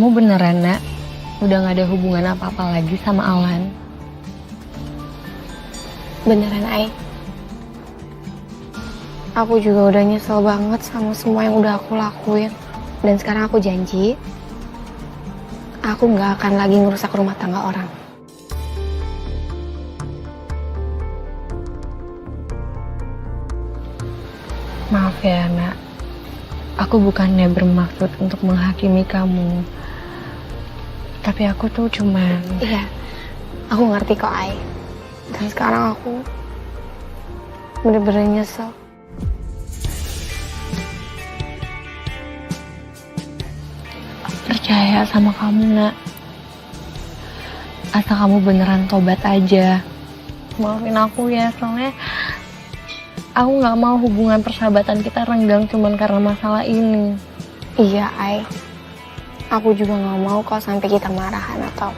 Kamu beneran, Nak? Udah gak ada hubungan apa-apa lagi sama Alan? Beneran, Ai. Aku juga udah nyesel banget sama semua yang udah aku lakuin. Dan sekarang aku janji, aku gak akan lagi ngerusak rumah tangga orang. Maaf ya, Nak. Aku bukannya bermaksud untuk menghakimi kamu. Tapi aku tuh cuman... Iya, aku ngerti kok, Ai. Dan sekarang aku bener-bener nyesel. Percaya sama kamu, Nak. Asal kamu beneran tobat aja. Maafin aku ya, soalnya aku gak mau hubungan persahabatan kita renggang cuman karena masalah ini. Iya, Ai. Aku juga gak mau kalau sampai kita marahan atau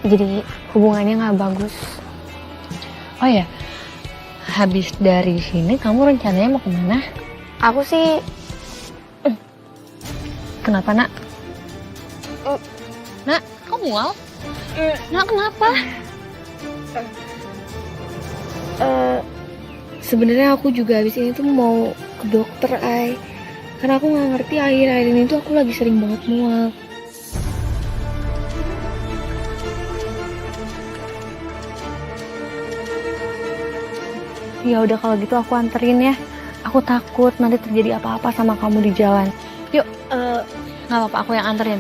jadi hubungannya gak bagus. Oh ya, habis dari sini kamu rencananya mau kemana? Aku sih... Kenapa, Nak? Nak, kamu mual? Nak, kenapa? Sebenarnya aku juga habis ini tuh mau ke dokter, Ai. Karena aku nggak ngerti akhir-akhir ini tuh aku lagi sering banget mual. Ya udah kalau gitu aku anterin ya. Aku takut nanti terjadi apa-apa sama kamu di jalan. Yuk, nggak apa-apa aku yang anterin.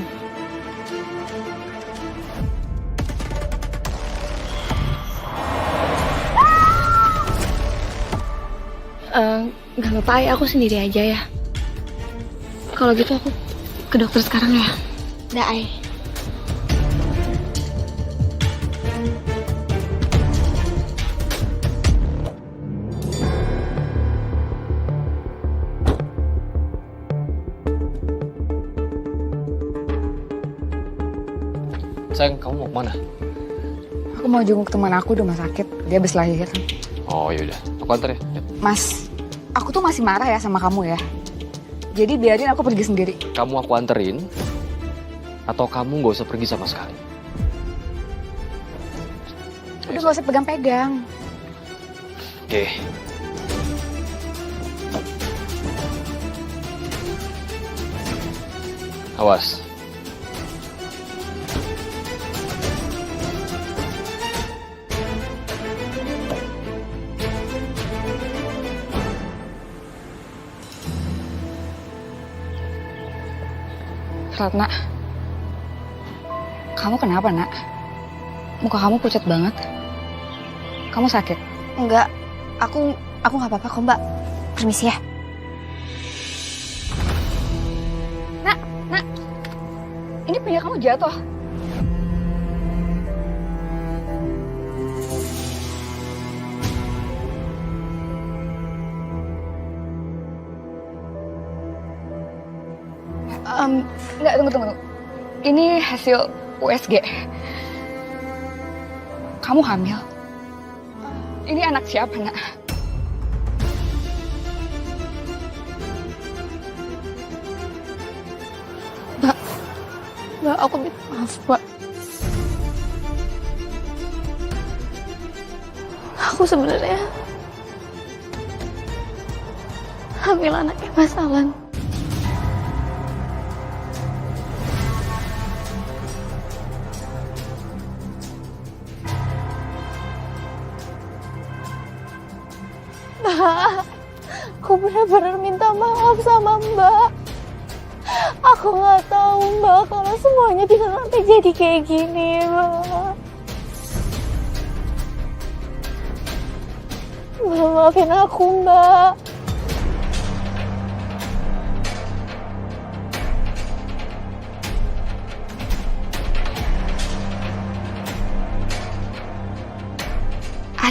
Nggak apa-apa, Ai. Aku sendiri aja ya. Kalau gitu aku ke dokter sekarang ya. Dah, Ai. Sayang, kamu mau kemana? Aku mau jenguk teman aku di rumah sakit. Dia habis lahiran. Oh yaudah, aku antar ya. Yuk. Mas, aku tuh masih marah ya sama kamu ya. Jadi biarin aku pergi sendiri. Kamu aku anterin, atau kamu gak usah pergi sama sekali. Udah gak usah pegang-pegang. Oke. Awas. Ratna, kamu kenapa, Nak? Muka kamu pucat banget. Kamu sakit? Enggak, aku nggak apa-apa kok, Mbak. Permisi ya. Nak, ini punya kamu jatuh. Enggak, tunggu. Ini hasil USG. Kamu hamil? Ini anak siapa, Nak? Mbak, aku minta maaf, Mbak. Aku sebenarnya hamil anaknya Mas Alan. Mbak, aku benar-benar minta maaf sama Mbak. Aku nggak tahu, Mbak, kalau semuanya bisa sampai jadi kayak gini, Mbak. Mbak, maafin aku, Mbak.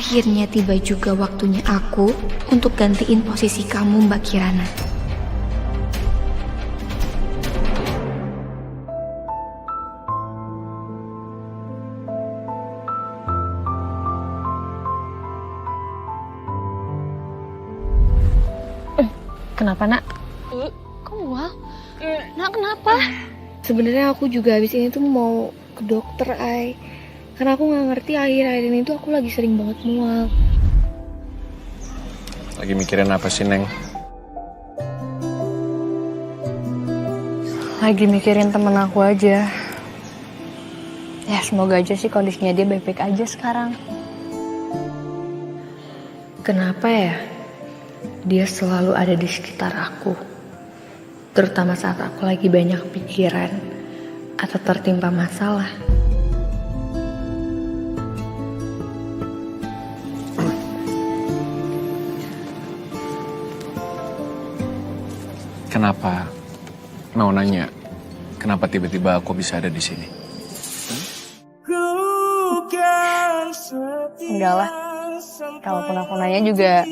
Akhirnya tiba juga waktunya aku untuk gantiin posisi kamu, Mbak Kirana. Kenapa, Nak? Kok mual? Nak, kenapa? Sebenarnya aku juga habis ini tuh mau ke dokter, Ay. Karena aku nggak ngerti akhir-akhir ini tuh aku lagi sering banget mual. Lagi mikirin apa sih, Neng? Lagi mikirin temen aku aja. Ya semoga aja sih kondisinya dia baik-baik aja sekarang. Kenapa ya? Dia selalu ada di sekitar aku. Terutama saat aku lagi banyak pikiran atau tertimpa masalah. Kenapa? Mau nanya, kenapa tiba-tiba aku bisa ada di sini? Enggak lah. Kalaupun aku nanya juga,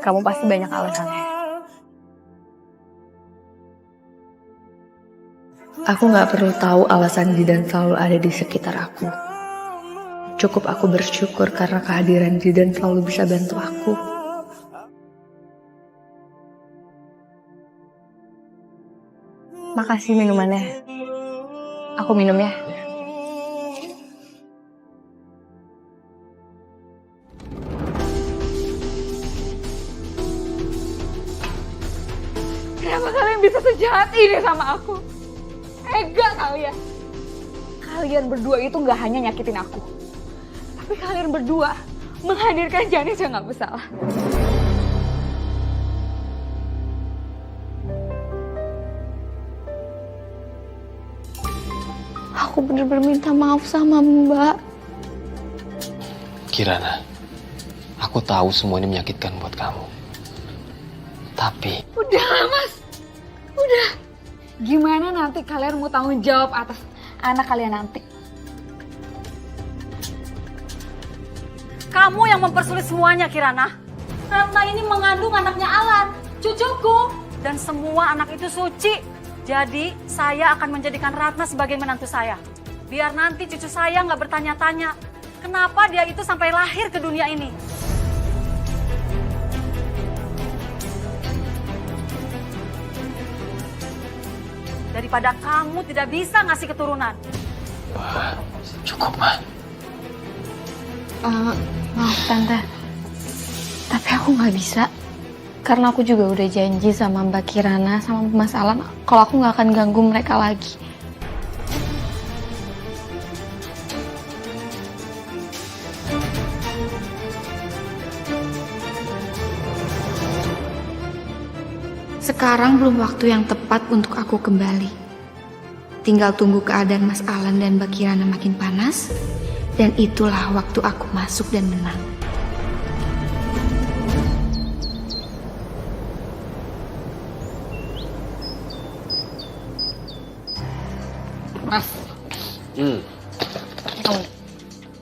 kamu pasti banyak alasannya. Aku gak perlu tahu alasan Zidan selalu ada di sekitar aku. Cukup aku bersyukur karena kehadiran Zidan selalu bisa bantu aku. Makasih minumannya. Aku minum ya. Kenapa kalian bisa sejahat ini sama aku? Ega kalian. Kalian berdua itu gak hanya nyakitin aku, tapi kalian berdua menghadirkan Janis yang gak bersalah. Aku bener-bener minta maaf sama Mbak. Kirana, aku tahu semua ini menyakitkan buat kamu. Tapi Udah lah mas, udah. Gimana nanti kalian mau tanggung jawab atas anak kalian nanti? Kamu yang mempersulit semuanya, Kirana. Ratna ini mengandung anaknya Alan, cucuku. Dan semua anak itu suci. Jadi saya akan menjadikan Ratna sebagai menantu saya. Biar nanti cucu saya nggak bertanya-tanya kenapa dia itu sampai lahir ke dunia ini. Daripada kamu tidak bisa ngasih keturunan. cukup, Ma. Maaf Tante, tapi aku nggak bisa. Karena aku juga udah janji sama Mbak Kirana sama Mas Alan kalau aku nggak akan ganggu mereka lagi. Sekarang belum waktu yang tepat untuk aku kembali. Tinggal tunggu keadaan Mas Alan dan Mbak Kirana makin panas, dan itulah waktu aku masuk dan menang. Mas,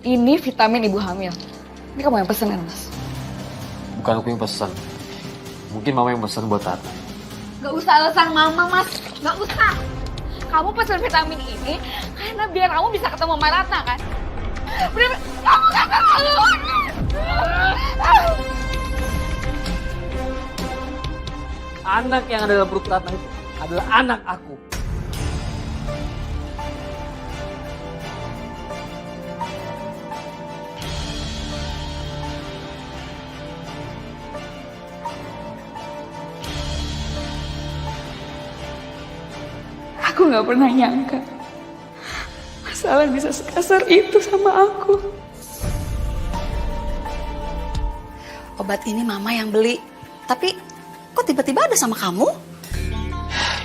ini vitamin ibu hamil. Ini kamu yang pesen kan, Mas? Bukan aku yang pesan. Mungkin Mama yang pesan buat Tata. Gak usah alasan mama mas, gak usah. Kamu pesen vitamin ini karena biar kamu bisa ketemu sama Ratna kan? Bener, kamu gak terlalu. Anak yang ada dalam perut Ratna itu adalah anak aku. Aku gak pernah nyangka Mas Alan bisa sekasar itu sama aku. Obat ini Mama yang beli. Tapi kok tiba-tiba ada sama kamu?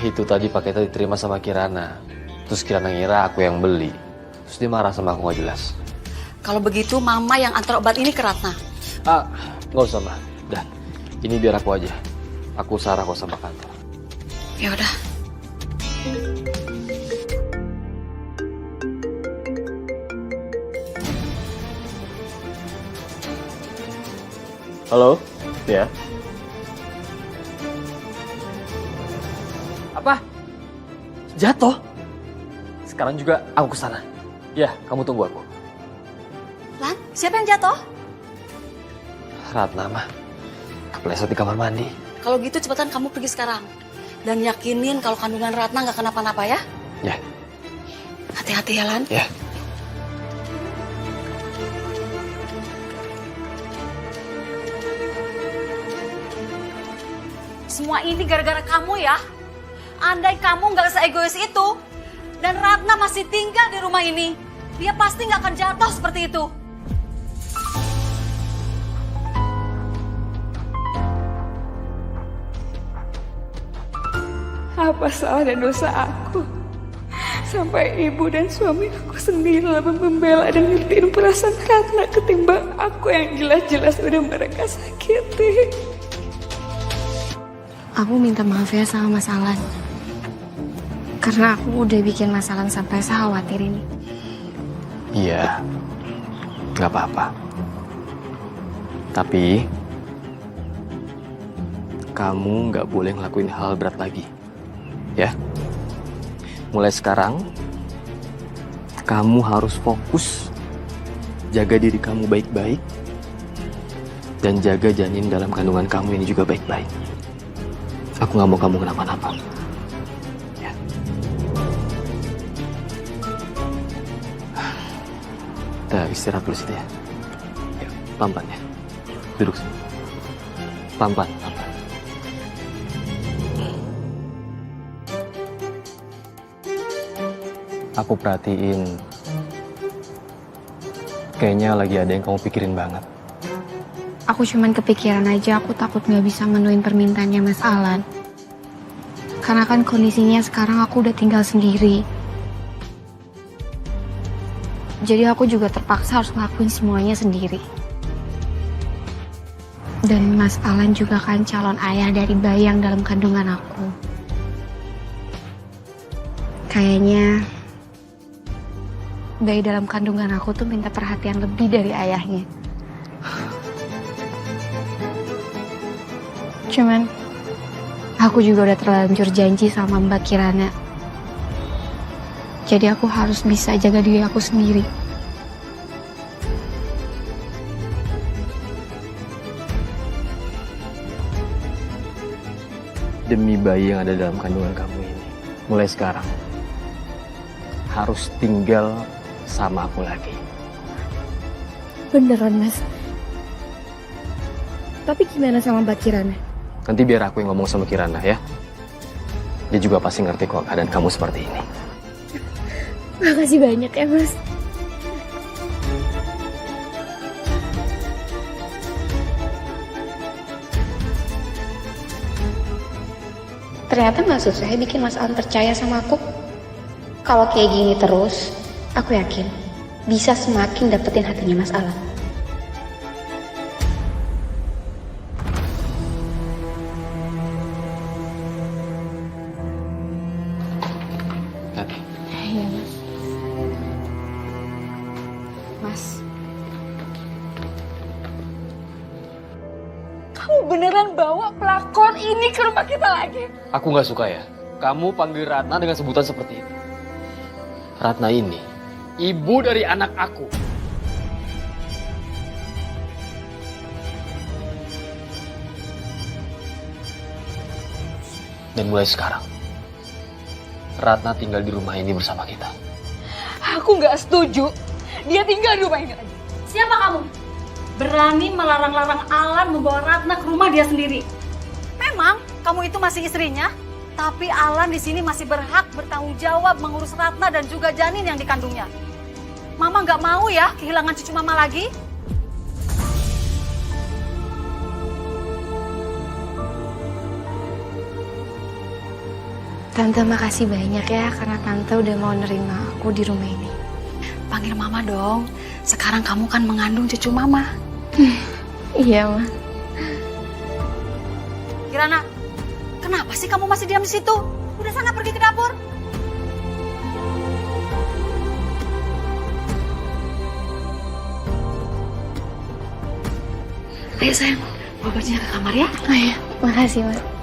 Itu tadi paketnya diterima sama Kirana. Terus Kirana ngira aku yang beli. Terus dia marah sama aku gak jelas. Kalau begitu Mama yang antar obat ini ke Ratna. Nggak usah, Ma. Udah, ini biar aku aja. Aku Sarah kok sama kantor. Ya udah. Halo? Ya? Apa? Jatuh? Sekarang juga aku kesana. Ya, kamu tunggu aku. Lan, siapa yang jatuh? Ratna, mah. Kepleset di kamar mandi. Kalau gitu cepetan kamu pergi sekarang. Dan yakinin kalau kandungan Ratna nggak kenapa-napa ya. Ya, Hati-hati ya, Lan. ya. Semua ini gara-gara kamu ya. Andai kamu nggak seegois itu, dan Ratna masih tinggal di rumah ini, dia pasti nggak akan jatuh seperti itu. Apa salah dan dosa aku? Sampai ibu dan suami aku sendiri lebih membela dan ngertiin perasaan Ratna ketimbang aku yang jelas-jelas udah mereka sakiti. Aku minta maaf ya sama Mas Alan. Karena aku udah bikin Mas Alan sampai sekhawatir ini. Iya, nggak apa-apa. Tapi kamu nggak boleh ngelakuin hal berat lagi, ya. Mulai sekarang, kamu harus fokus jaga diri kamu baik-baik dan jaga janin dalam kandungan kamu ini juga baik-baik. Aku nggak mau kamu kenapa-napa. Ya. Kita istirahat dulu situ ya. Ya, pelan-pelan ya. Duduk sini. Pelan-pelan, pelan-pelan. Aku perhatiin, kayaknya lagi ada yang kamu pikirin banget. Aku cuman kepikiran aja, aku takut gak bisa menuhin permintaannya Mas Alan. Karena kan kondisinya sekarang aku udah tinggal sendiri. Jadi aku juga terpaksa harus ngelakuin semuanya sendiri. Dan Mas Alan juga kan calon ayah dari bayi yang dalam kandungan aku. Kayaknya bayi dalam kandungan aku tuh minta perhatian lebih dari ayahnya. Cuman aku juga udah terlanjur janji sama Mbak Kirana. Jadi aku harus bisa jaga diri aku sendiri. Demi bayi yang ada dalam kandungan kamu ini, mulai sekarang harus tinggal sama aku lagi. Beneran, Mas. Tapi gimana sama Mbak Kirana? Nanti biar aku yang ngomong sama Kirana ya. Dia juga pasti ngerti kok keadaan kamu seperti ini. Makasih banyak ya, Mas. Ternyata maksud saya bikin Mas Alan percaya sama aku. Kalau kayak gini terus, aku yakin bisa semakin dapetin hatinya Mas Alan. Hati. Iya, Mas. Mas, Kamu beneran bawa pelakor ini ke rumah kita lagi? Aku nggak suka ya. Kamu panggil Ratna dengan sebutan seperti itu. Ratna ini ibu dari anak aku. Dan mulai sekarang, Ratna tinggal di rumah ini bersama kita. Aku nggak setuju. Dia tinggal di rumah ini lagi. Siapa kamu? Berani melarang-larang Alan membawa Ratna ke rumah dia sendiri. Memang kamu itu masih istrinya, tapi Alan di sini masih berhak bertanggung jawab mengurus Ratna dan juga janin yang dikandungnya. Mama nggak mau ya kehilangan cucu Mama lagi. Tante makasih banyak ya karena Tante udah mau nerima aku di rumah ini. Panggil Mama dong. Sekarang kamu kan mengandung cucu Mama. Iya, Ma. Kirana, kenapa sih kamu masih diam di situ? Udah sana pergi ke dapur. Ayo sayang, bawa bajunya ke kamar ya. Oh ya, makasih, Ma.